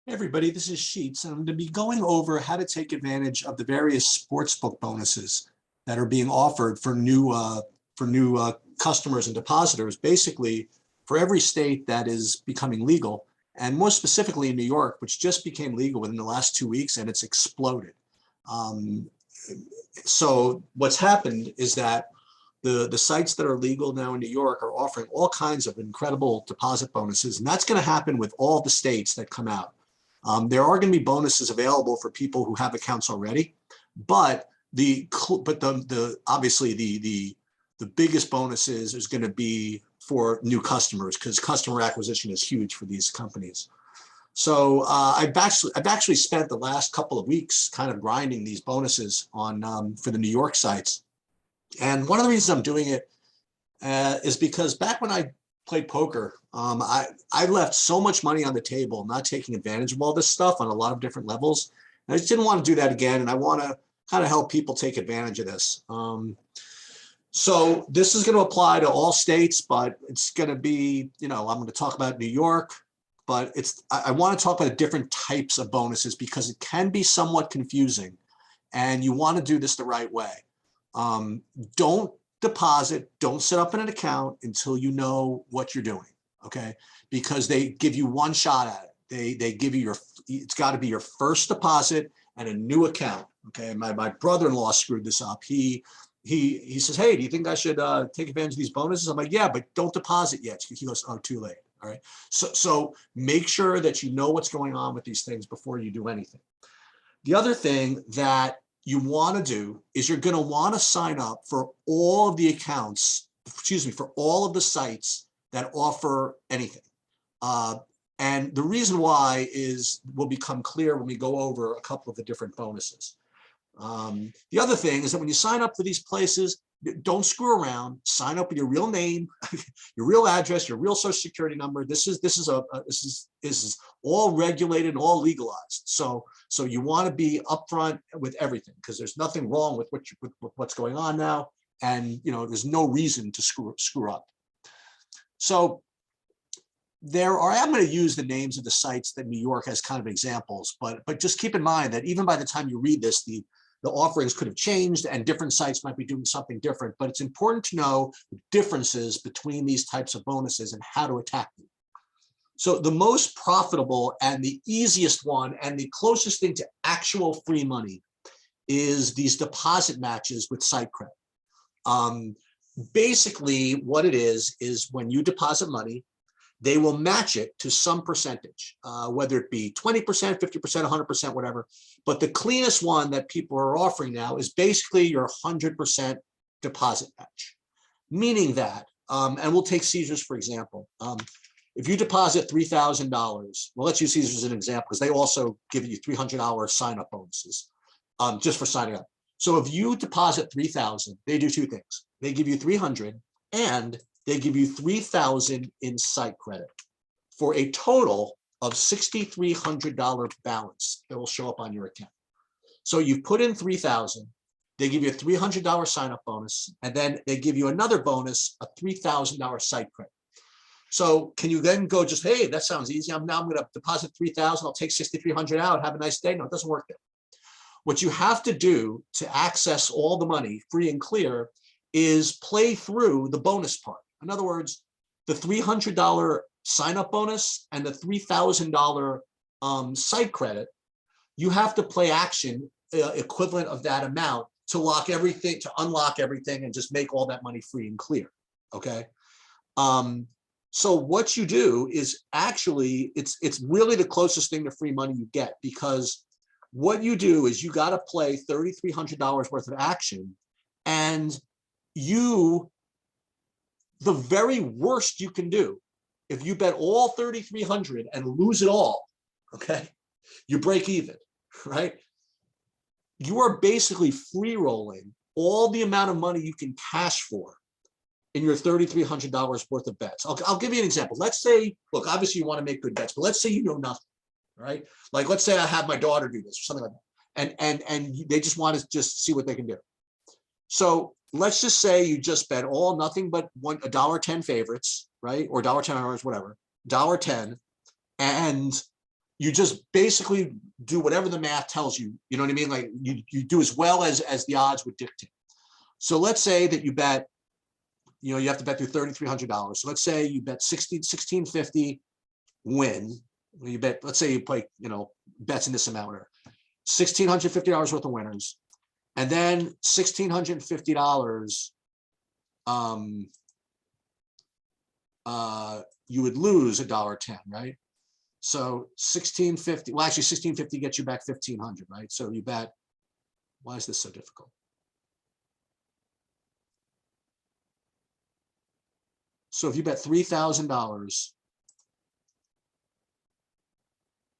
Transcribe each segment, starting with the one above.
Hey everybody, this is Sheets, and I'm going to be going over how to take advantage of the various sportsbook bonuses that are being offered for new customers and depositors. Basically, for every state that is becoming legal, and more specifically in New York, which just became legal within the last 2 weeks, and it's exploded. Um, so what's happened is that the sites that are legal now in New York are offering all kinds of incredible deposit bonuses, and that's going to happen with all the states that come out. There are going to be bonuses available for people who have accounts already, but the obviously the biggest bonuses is going to be for new customers because customer acquisition is huge for these companies. So I've actually spent the last couple of weeks kind of grinding these bonuses on for the New York sites, and one of the reasons I'm doing it is because back when I played poker, I left so much money on the table, not taking advantage of all this stuff on a lot of different levels. And I just didn't want to do that again, and I want to kind of help people take advantage of this. So this is going to apply to all states, but it's going to be, I'm going to talk about New York, but I want to talk about different types of bonuses because it can be somewhat confusing, and you want to do this the right way. Don't deposit, don't set up an account until you know what you're doing, okay? Because they give you one shot at it. They give you it's got to be your first deposit and a new account, okay? My brother-in-law screwed this up. He says, hey, do you think I should take advantage of these bonuses? I'm like, yeah, but don't deposit yet. He goes, oh, too late, all right? So make sure that you know what's going on with these things before you do anything. The other thing that you want to do is you're going to want to sign up for all of the accounts, for all of the sites that offer anything. And the reason why will become clear when we go over a couple of the different bonuses. The other thing is that when you sign up for these places, don't screw around. Sign up with your real name, your real address, your real social security number. This is all regulated, all legalized. So you want to be upfront with everything because there's nothing wrong with what's going on now, and there's no reason to screw up. So I'm going to use the names of the sites that New York has kind of examples, but just keep in mind that even by the time you read this, the offerings could have changed and different sites might be doing something different, but it's important to know the differences between these types of bonuses and how to attack them. So the most profitable and the easiest one and the closest thing to actual free money is these deposit matches with site credit. Basically what it is when you deposit money, they will match it to some percentage, whether it be 20%, 50%, 100%, whatever. But the cleanest one that people are offering now is basically your 100% deposit match, meaning that, and we'll take Caesars for example. If you deposit $3,000, well, let's use Caesars as an example because they also give you $300 sign-up bonuses just for signing up. So if you deposit $3,000, they do two things. They give you $300 and they give you $3,000 in site credit for a total of $6,300 balance that will show up on your account. So you put in $3,000, they give you a $300 sign-up bonus, and then they give you another bonus, a $3,000 site credit. So can you then go just, hey, that sounds easy. I'm going to deposit $3,000. I'll take $6,300 out. Have a nice day. No, it doesn't work that way. What you have to do to access all the money free and clear is play through the bonus part. In other words, the $300 sign-up bonus and the $3,000 site credit, you have to play action equivalent of that amount to unlock everything and just make all that money free and clear, okay? So what you do is actually, it's really the closest thing to free money you get, because what you do is you got to play $3,300 worth of action, and the very worst you can do, if you bet all 3,300 and lose it all, okay, you break even, right? You are basically free rolling all the amount of money you can cash for in your $3,300 worth of bets. I'll give you an example. Let's say, look, obviously you want to make good bets, but let's say you know nothing, right? Like let's say I have my daughter do this or something like that, and they just want to just see what they can do. So let's just say you just bet all nothing but $1.10 favorites, right? Or $1.10 whatever, $1.10, and you just basically do whatever the math tells you. You know what I mean? Like you do as well as the odds would dictate. So let's say that you bet, you have to bet through $3,300. So let's say you bet 1650 win. You bet, let's say you play, bets in this amount, or $1,650 worth of winners. And then $1,650, you would lose $1.10, right? So 1650, well, actually 1650 gets you back 1,500, right? So you bet, why is this so difficult? So if you bet $3,000,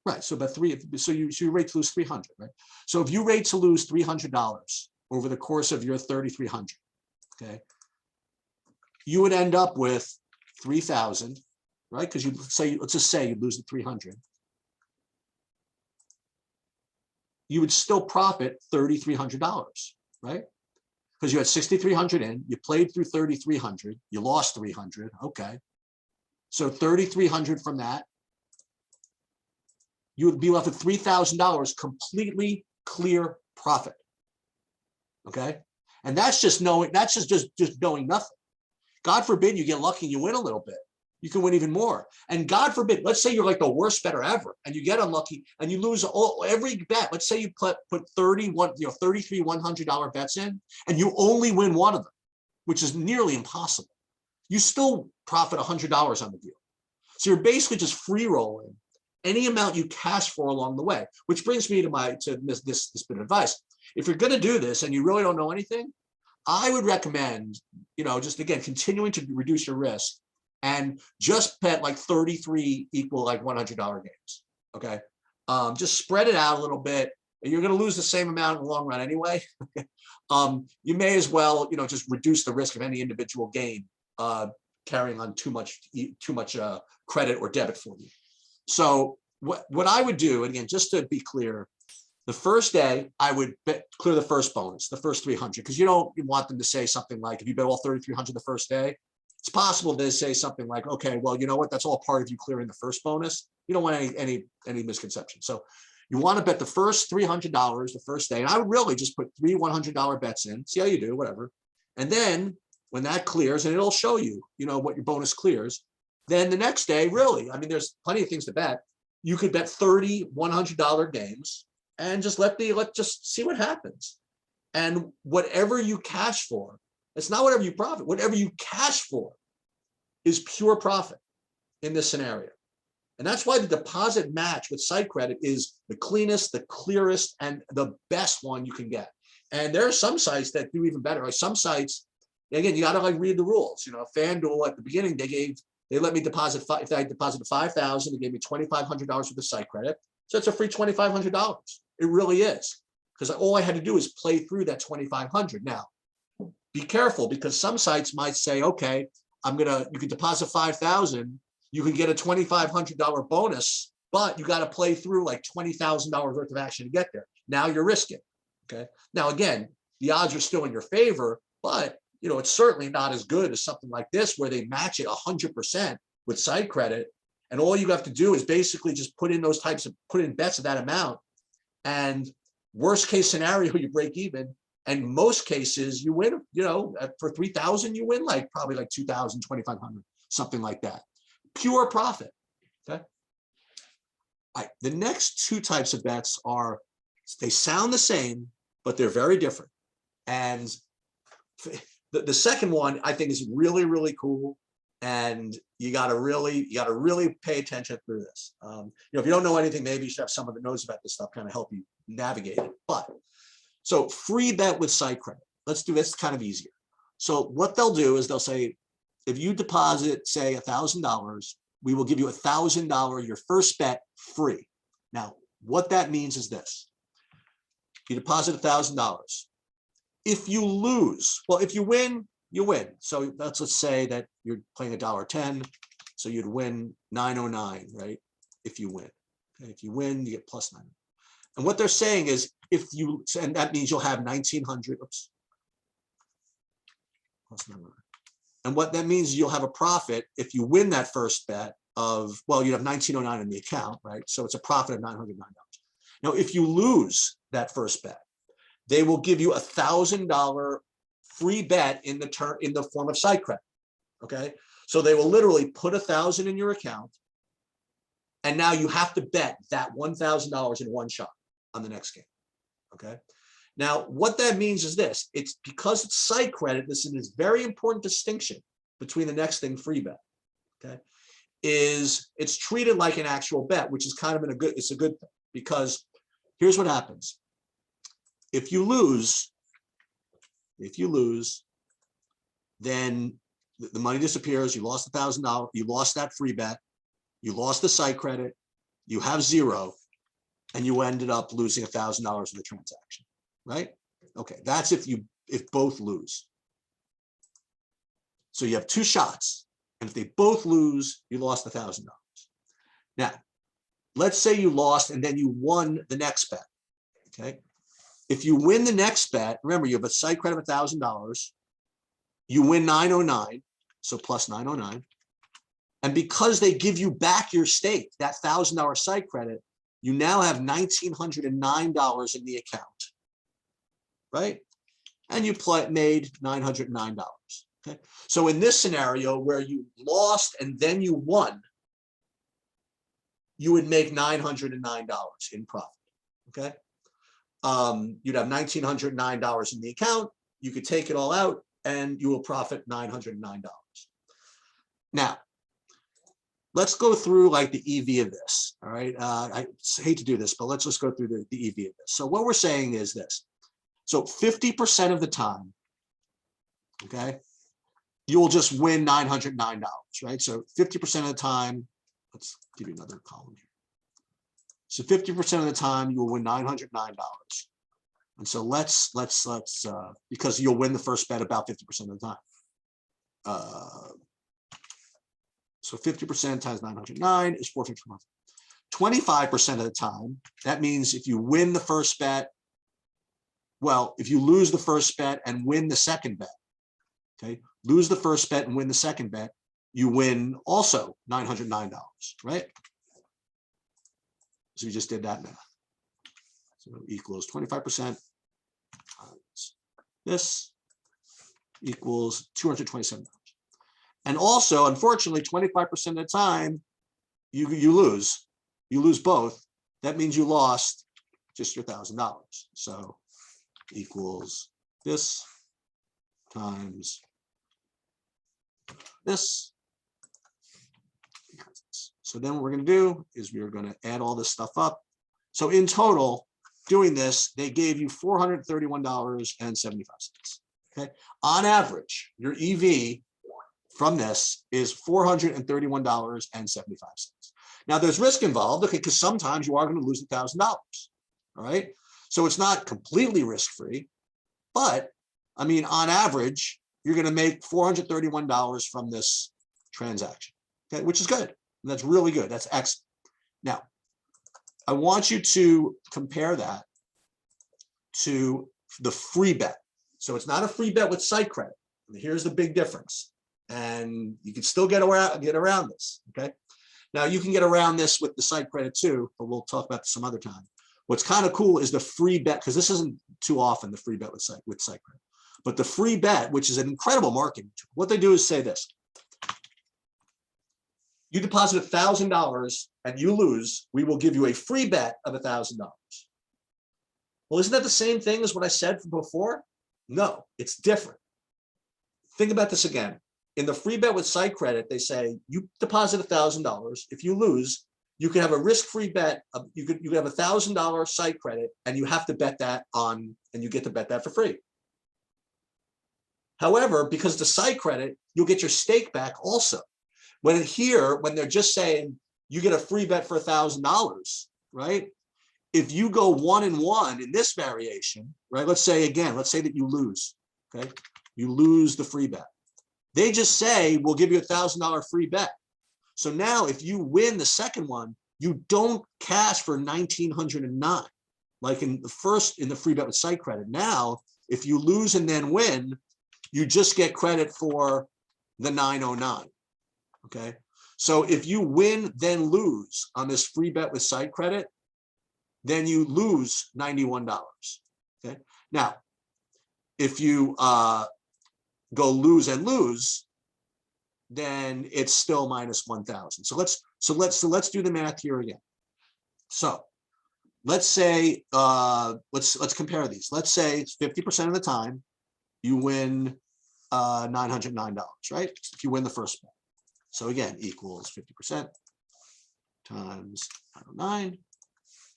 right? So about so you rate to lose 300, right? So if you rate to lose $300 over the course of your 3,300, okay, you would end up with 3,000, right? Because let's just say you lose the 300. You would still profit $3,300, right? Because you had 6,300 in, you played through 3,300, you lost 300, okay. So 3,300 from that, you would be left with $3,000 completely clear profit, okay? And that's just knowing, that's just knowing nothing. God forbid you get lucky and you win a little bit. You can win even more. And God forbid, let's say you're like the worst bettor ever and you get unlucky and you lose every bet. Let's say you put 33 $100 bets in and you only win one of them, which is nearly impossible. You still profit $100 on the deal. So you're basically just free rolling any amount you cash for along the way, which brings me to this bit of advice. If you're going to do this and you really don't know anything, I would recommend, just again, continuing to reduce your risk and just bet like 33 equal like $100 games. Okay. Just spread it out a little bit. And you're going to lose the same amount in the long run anyway. You may as well, just reduce the risk of any individual game carrying on too much credit or debit for you. So what I would do, and again, just to be clear, the first day I would clear the first bonus, the first 300, because you don't want them to say something like, if you bet all 3,300 the first day, it's possible they say something like, okay, well, you know what, that's all part of you clearing the first bonus. You don't want any misconception. So you want to bet the first $300 the first day, and I would really just put 3 $100 bets in, see how you do, whatever. And then when that clears, and it'll show you, what your bonus clears, then the next day, really, I mean, there's plenty of things to bet. You could bet 30 $100 games and just just see what happens. And whatever you cash for, it's not whatever you profit, whatever you cash for is pure profit in this scenario. And that's why the deposit match with site credit is the cleanest, the clearest, and the best one you can get. And there are some sites that do even better. Like some sites, again, you got to read the rules. FanDuel at the beginning, they let me deposit, if I deposited $5,000, they gave me $2,500 worth of site credit. So it's a free $2,500. It really is, because all I had to do is play through that $2,500. Now, be careful, because some sites might say, okay, you can deposit $5,000, you can get a $2,500 bonus, but you got to play through like $20,000 worth of action to get there. Now you're risking. Okay. Now, again, the odds are still in your favor, but it's certainly not as good as something like this where they match it 100% with site credit. And all you have to do is basically just put in bets of that amount. And worst case scenario, you break even. And most cases you win, for 3,000, you win probably like 2,000, 2,500, something like that. Pure profit. Okay. All right. The next two types of bets they sound the same, but they're very different. And the second one I think is really, really cool. And you got to really pay attention through this. If you don't know anything, maybe you should have someone that knows about this stuff kind of help you navigate it. But so free bet with site credit. Let's do this kind of easier. So what they'll do is they'll say, if you deposit, say $1,000, we will give you $1,000, your first bet free. Now, what that means is this. You deposit $1,000. If you lose, well, if you win, you win. So let's say that you're playing $1.10. So you'd win $9.09, right? If you win. Okay, if you win, you get plus 9. And what they're saying is and that means you'll have 1,900. Oops. Plus 9. And what that means, you'll have a profit if you win that first bet of, well, you'd have $19.09 in the account, right? So it's a profit of $909. Now, if you lose that first bet, they will give you $1,000 free bet in the form of side credit. Okay, so they will literally put $1,000 in your account, and now you have to bet that $1,000 in one shot on the next game. Okay, now what that means is this: it's because it's side credit. This is this very important distinction between the next thing, free bet. Okay, is it's treated like an actual bet, which is kind of it's a good thing, because here's what happens. If you lose, then the money disappears. You lost $1,000. You lost that free bet. You lost the site credit. You have zero, and you ended up losing $1,000 in the transaction, right? Okay, that's if both lose. So you have two shots, and if they both lose, you lost $1,000. Now, let's say you lost and then you won the next bet. Okay, if you win the next bet, remember you have a site credit of $1,000. You win $909, so plus $909. And because they give you back your stake, that $1,000 site credit, you now have $1,909 in the account, right? And you made $909. Okay, so in this scenario where you lost and then you won, you would make $909 in profit. Okay, you'd have $1,909 in the account. You could take it all out, and you will profit $909. Now, let's go through like the EV of this. All right, I hate to do this, but let's just go through the EV of this. So what we're saying is this: so 50% of the time, okay, you will just win $909, right? So 50% of the time, let's give you another column here. So 50% of the time you will win $909. And so let's because you'll win the first bet about 50% of the time. So 50% times 909 is 451. 25% of the time, that means if you win the first bet, well, if you lose the first bet and win the second bet, okay, lose the first bet and win the second bet, you win also $909, right? So we just did that math. So equals 25% times this equals $227. And also, unfortunately, 25% of the time you lose. You lose both. That means you lost just your $1,000. So equals this times this. So then what we're going to do is we're going to add all this stuff up. So in total, doing this, they gave you $431.75. Okay. On average, your EV from this is $431.75. Now there's risk involved, okay, because sometimes you are going to lose $1,000. All right. So it's not completely risk-free, but I mean, on average, you're going to make $431 from this transaction, okay, which is good. That's really good. That's excellent. Now, I want you to compare that to the free bet. So it's not a free bet with site credit. Here's the big difference. And you can still get around this, okay? Now, you can get around this with the site credit too, but we'll talk about this some other time. What's kind of cool is the free bet, because this isn't too often the free bet with site credit. But the free bet, which is an incredible marketing tool, what they do is say this. You deposit $1,000 and you lose, we will give you a free bet of $1,000. Well, isn't that the same thing as what I said before? No, it's different. Think about this again. In the free bet with site credit, they say you deposit $1,000. If you lose, you can have a risk-free bet. You could have $1,000 site credit, and you have to bet that on, and you get to bet that for free. However, because the site credit, you'll get your stake back also. When they're just saying you get a free bet for $1,000, right? If you go 1 and 1 in this variation, right? Let's say that you lose, okay? You lose the free bet. They just say, we'll give you $1,000 free bet. So now if you win the second one, you don't cash for 1,909, like in the free bet with site credit. Now, if you lose and then win, you just get credit for the 909. Okay, So if you win, then lose on this free bet with site credit, then you lose $91. Okay. Now, if you go lose and lose, then it's still minus 1,000. So let's do the math here again. So let's say let's compare these. Let's say 50% of the time you win $909, right? If you win the first bet. So again, equals 50% times 909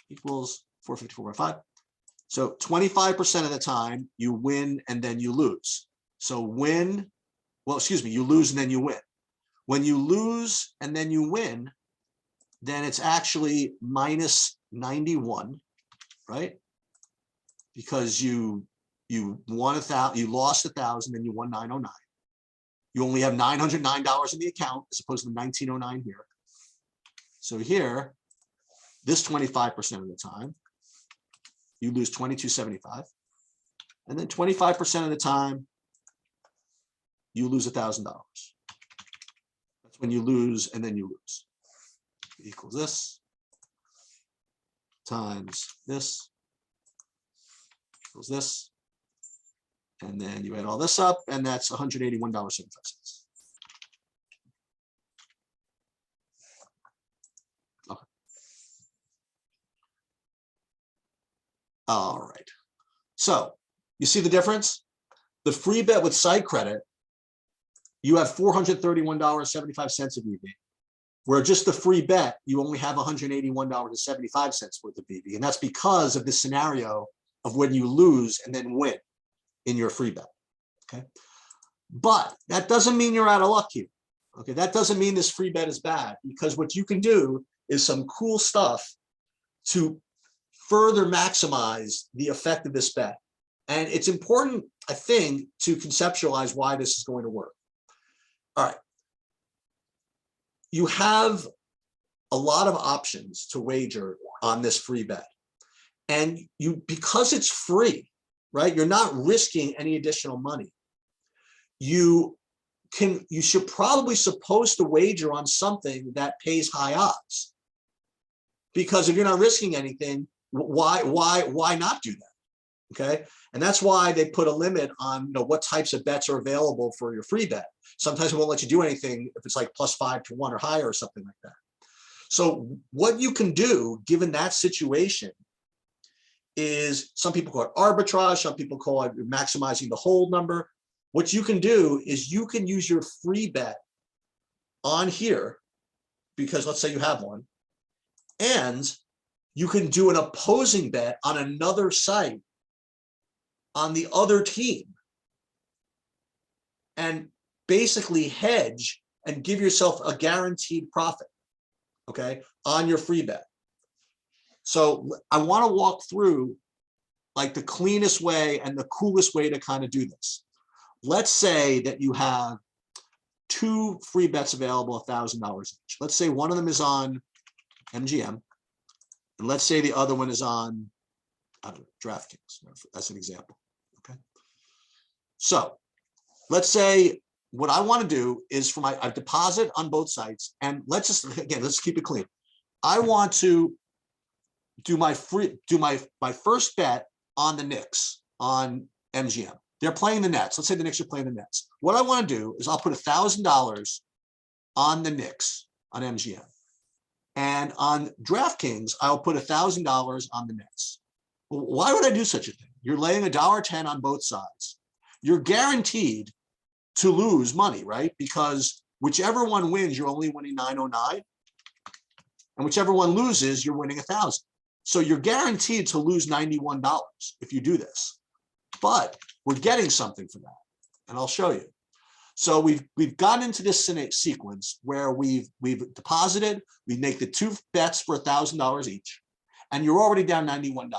equals 454.5. So 25% of the time you win and then you lose. So win, well, excuse me, you lose and then you win. When you lose and then you win, then it's actually minus 91, right? Because you won 1,000, you lost 1,000, and you won 909. You only have $909 in the account as opposed to 1,909 here. So here, this 25% of the time, you lose $2,275, and then 25% of the time, you lose $1,000. That's when you lose and then you lose. Equals this times this equals this, and then you add all this up, and that's $181.75. Okay. All right. So you see the difference? The free bet with site credit, you have $431.75 of EV. Where just the free bet, you only have $181.75 worth of EV. And that's because of this scenario of when you lose and then win in your free bet. Okay. But that doesn't mean you're out of luck here. Okay. That doesn't mean this free bet is bad, because what you can do is some cool stuff to further maximize the effect of this bet. And it's important, I think, to conceptualize why this is going to work. All right. You have a lot of options to wager on this free bet. And because it's free, right? You're not risking any additional money. You should probably supposed to wager on something that pays high odds. Because if you're not risking anything, why not do that? Okay. And that's why they put a limit on what types of bets are available for your free bet. Sometimes it won't let you do anything if it's like +5 to 1 or higher or something like that. So what you can do, given that situation, is some people call it arbitrage, some people call it maximizing the hold number. What you can do is you can use your free bet on here, because let's say you have one, and you can do an opposing bet on another site on the other team, and basically hedge and give yourself a guaranteed profit, okay, on your free bet. So I want to walk through like the cleanest way and the coolest way to kind of do this. Let's say that you have 2 free bets available, $1,000 each. Let's say one of them is on MGM, and let's say the other one is on, I don't know, DraftKings. That's an example. Okay. So let's say what I want to do is for I deposit on both sites, and let's keep it clean. I want to do my first bet on the Knicks on MGM. They're playing the Nets. Let's say the Knicks are playing the Nets. What I want to do is I'll put $1,000 on the Knicks on MGM, and on DraftKings I'll put $1,000 on the Nets. Well, why would I do such a thing? You're laying $1.10 on both sides. You're guaranteed to lose money, right? Because whichever one wins, you're only winning 909, and whichever one loses, you're winning 1,000. So you're guaranteed to lose $91 if you do this, but we're getting something for that, and I'll show you. So we've gotten into this sequence where we've deposited, we make the 2 bets for $1,000 each, and you're already down $91.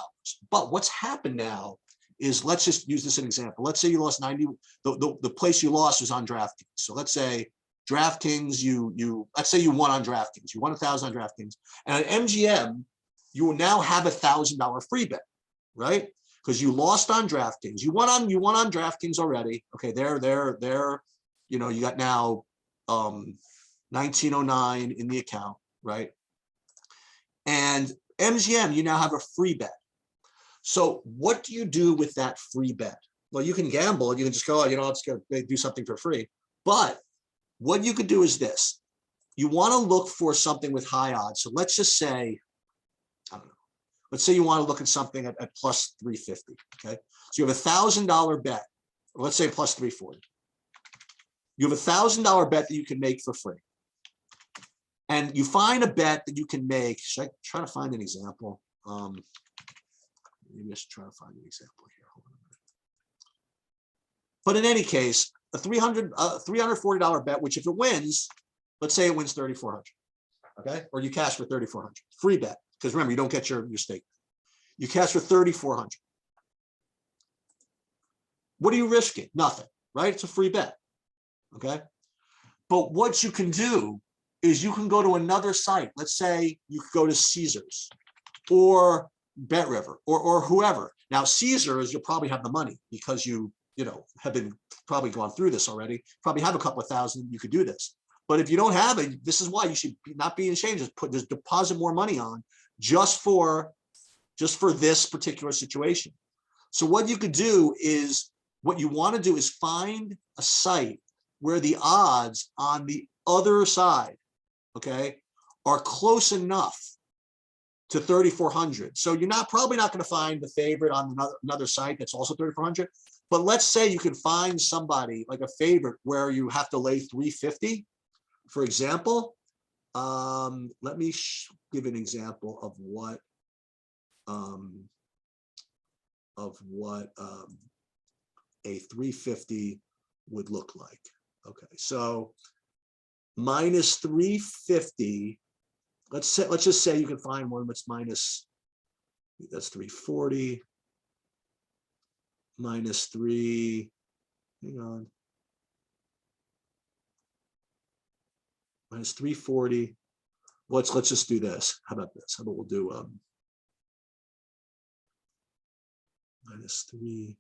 But what's happened now is, let's just use this as an example. Let's say you lost 90. The place you lost was on DraftKings. So let's say DraftKings, let's say you won on DraftKings. You won 1,000 on DraftKings, and at MGM, you will now have $1,000 free bet, right? Because you lost on DraftKings. You won on DraftKings already. Okay, there. You got now 1909 in the account, right? And MGM, you now have a free bet. So what do you do with that free bet? Well, you can gamble. You can just go, let's go do something for free. But what you could do is this. You want to look for something with high odds. So let's just say, I don't know. Let's say you want to look at something at plus 350, okay? So you have $1,000 bet. Let's say plus 340. You have $1,000 bet that you can make for free. And you find a bet that you can make. Should I try to find an example? Let me just try to find an example here. Hold on a minute. But in any case, a $340 bet, which if it wins, let's say it wins 3,400, okay? Or you cash for 3,400, free bet. Because remember, you don't get your stake. You cash for 3,400. What are you risking? Nothing, right? It's a free bet, okay? But what you can do is you can go to another site. Let's say you could go to Caesars or Bet River or whoever. Now, Caesars, you'll probably have the money because you have been probably gone through this already. Probably have a couple of thousand. You could do this. But if you don't have it, this is why you should not be ashamed. Just deposit more money on just for this particular situation. So what you could do is, what you want to do is find a site where the odds on the other side, okay, are close enough to 3,400. So you're probably not going to find the favorite on another site that's also 3,400. But let's say you can find somebody like a favorite where you have to lay 350, for example. Let me give an example of what a 350 would look like. Okay, so minus 350. Let's just say you can find one that's that's 340 minus 3. Hang on. Minus 340. Let's just do this. How about this? How about we'll do minus 3.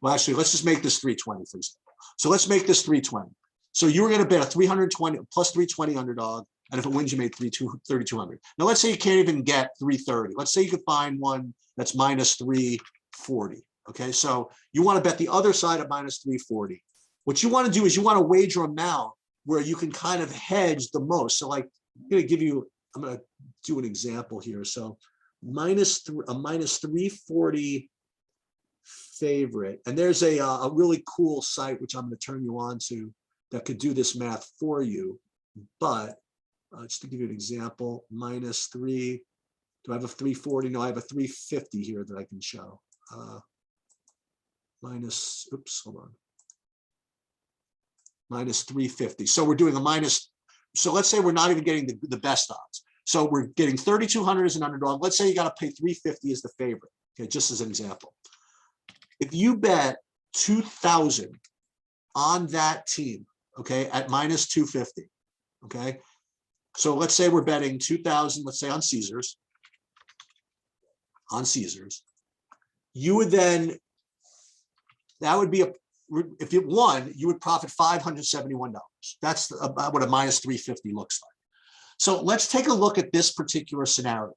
Well, actually, let's just make this 320 for example. So let's make this 320. So you were going to bet a 320 plus 320 underdog, and if it wins, you made 3,200. Now let's say you can't even get 330. Let's say you could find one that's minus 340. Okay, so you want to bet the other side at minus 340. What you want to do is you want to wager amount where you can kind of hedge the most. So like, I'm going to do an example here. So a minus 340 favorite. And there's a really cool site, which I'm going to turn you on to, that could do this math for you. But just to give you an example, minus 3. Do I have a 340? No, I have a 350 here that I can show. Oops, hold on. Minus 350. So we're doing a minus. So let's say we're not even getting the best odds. So we're getting 3,200 as an underdog. Let's say you got to pay 350 as the favorite. Okay, just as an example. If you bet 2,000 on that team, okay, at minus 250, okay. So let's say we're betting 2,000, let's say on Caesars. You would then, that would be if you won, you would profit $571. That's about what a minus 350 looks like. So let's take a look at this particular scenario.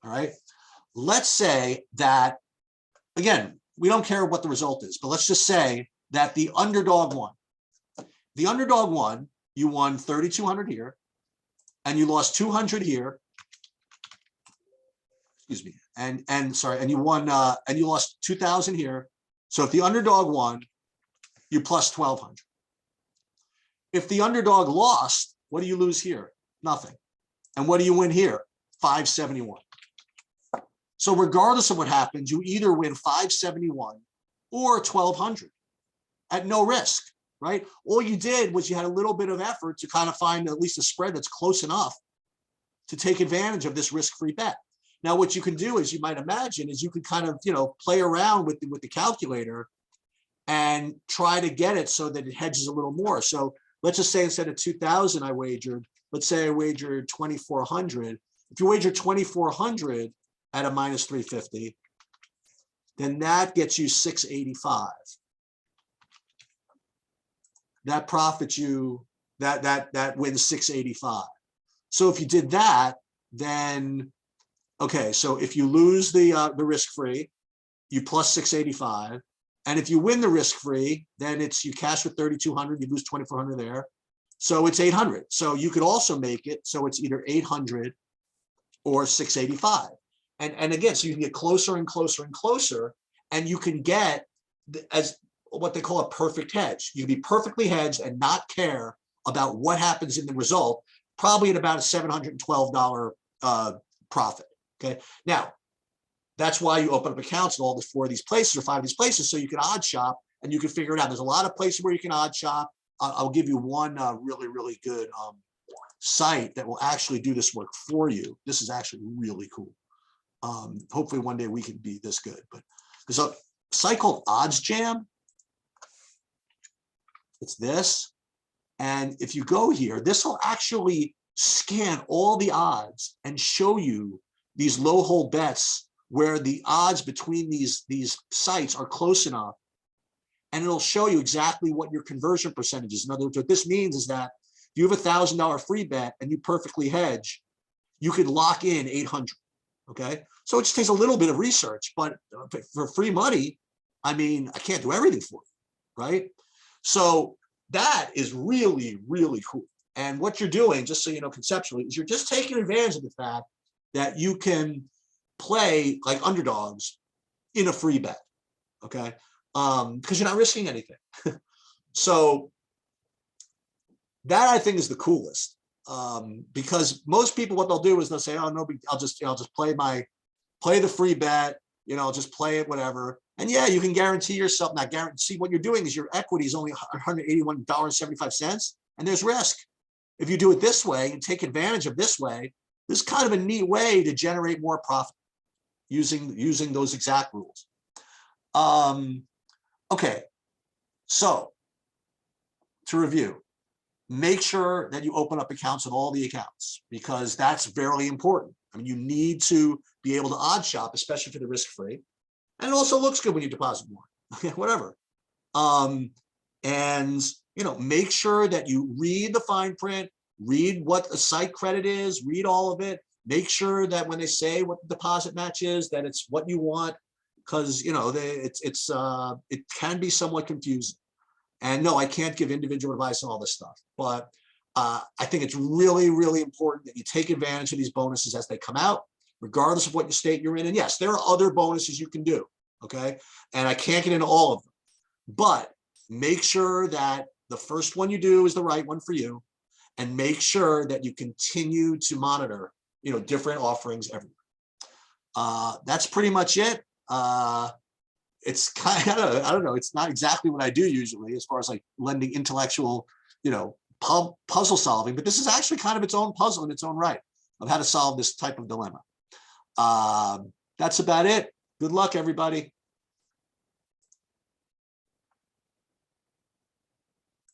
All right. Let's say that, again, we don't care what the result is, but let's just say that the underdog won. The underdog won, you won 3,200 here, and you lost 200 here. Excuse me. And you won, and you lost 2,000 here. So if the underdog won, you plus 1,200. If the underdog lost, what do you lose here? Nothing. And what do you win here? 571. So regardless of what happens, you either win 571 or 1,200 at no risk, right? All you did was you had a little bit of effort to kind of find at least a spread that's close enough to take advantage of this risk-free bet. Now, what you can do, as you might imagine, is you can kind of, play around with the calculator and try to get it so that it hedges a little more. So let's just say instead of 2,000 I wagered, let's say I wagered 2,400. If you wager 2,400 at a minus 350, then that gets you 685. that profits you, that wins 685. So if you did that, then, okay, so if you lose the risk-free, you plus 685. And if you win the risk-free, then it's you cash with 3,200, you lose 2,400 there. So it's 800. So you could also make it so it's either 800 or 685. And again, so you can get closer and closer and closer, and you can get as what they call a perfect hedge. You can be perfectly hedged and not care about what happens in the result, probably at about a $712 profit. Okay. Now, that's why you open up accounts in all this 4 of these places or 5 of these places, so you can odd shop and you can figure it out. There's a lot of places where you can odd shop. I'll give you one really, really good site that will actually do this work for you. This is actually really cool. Hopefully one day we can be this good, but there's a site called Odds Jam. It's this. And if you go here, this will actually scan all the odds and show you these low hold bets where the odds between these sites are close enough. And it'll show you exactly what your conversion percentage is. In other words, what this means is that if you have a $1,000 free bet and you perfectly hedge, you could lock in 800. Okay. So it just takes a little bit of research, but for free money, I mean, I can't do everything for you. Right. So that is really, really cool. And what you're doing, just so you know conceptually, is you're just taking advantage of the fact that you can play like underdogs in a free bet. Okay. Because you're not risking anything. So that I think is the coolest. Because most people, what they'll do is they'll say, "Oh no, I'll just play the free bet, just play it, whatever." And yeah, you can guarantee yourself, not guarantee. What you're doing is your equity is only $181.75, and there's risk. If you do it this way and take advantage of this way, this is kind of a neat way to generate more profit using those exact rules. Okay, so to review, make sure that you open up accounts with all the accounts, because that's very important. I mean, you need to be able to odd shop, especially for the risk-free. And it also looks good when you deposit more, whatever. And, make sure that you read the fine print, read what the site credit is, read all of it. Make sure that when they say what the deposit match is, that it's what you want, because, it can be somewhat confusing. And no, I can't give individual advice on all this stuff, but I think it's really, really important that you take advantage of these bonuses as they come out, regardless of what state you're in. And yes, there are other bonuses you can do, okay? And I can't get into all of them, but make sure that the first one you do is the right one for you, and make sure that you continue to monitor, different offerings everywhere. That's pretty much it. It's kind of, I don't know, it's not exactly what I do usually as far as like lending intellectual, puzzle solving, but this is actually kind of its own puzzle in its own right of how to solve this type of dilemma. That's about it. Good luck, everybody.